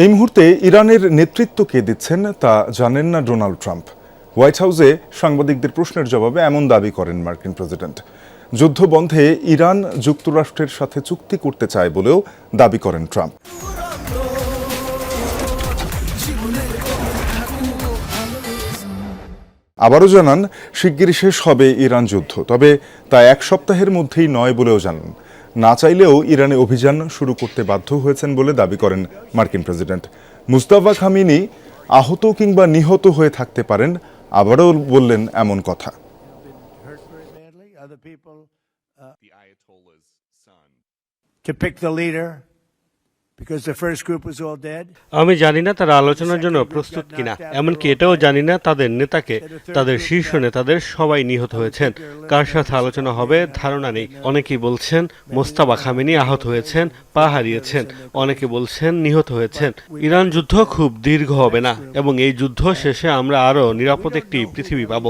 এই মুহূর্তে ইরানের নেতৃত্ব কে দিচ্ছেন তা জানেন না ডোনাল্ড ট্রাম্প। হোয়াইট হাউসে সাংবাদিকদের প্রশ্নের জবাবে এমন দাবি করেন মার্কিন প্রেসিডেন্ট। যুদ্ধ বন্ধে ইরান যুক্তরাষ্ট্রের সাথে চুক্তি করতে চায় বলেও দাবি করেন ট্রাম্প। আবারও জানান শিগগিরই শেষ হবে ইরান যুদ্ধ, তবে তা এক সপ্তাহের মধ্যেই নয় বলেও জানান। না চাইলেও ইরানে অভিযান শুরু করতে বাধ্য হয়েছেন বলে দাবি করেন মার্কিন প্রেসিডেন্ট। মুস্তাফা খামেনি আহত কিংবা নিহত হয়ে থাকতে পারেন, আবারও বললেন এমন কথা। আমি জানি না তারা আলোচনার জন্য প্রস্তুত কিনা, এমনকি এটাও জানি না তাদের নেতাকে, তাদের শীর্ষ নেতাদের সবাই নিহত হয়েছেন। কার সাথে আলোচনা হবে ধারণা নেই। অনেকেই বলছেন মোস্তাফা খামেনি আহত হয়েছেন, পা হারিয়েছেন, অনেকে বলছেন নিহত হয়েছেন। ইরান যুদ্ধ খুব দীর্ঘ হবে না এবং এই যুদ্ধ শেষে আমরা আরও নিরাপদ একটি পৃথিবী পাব।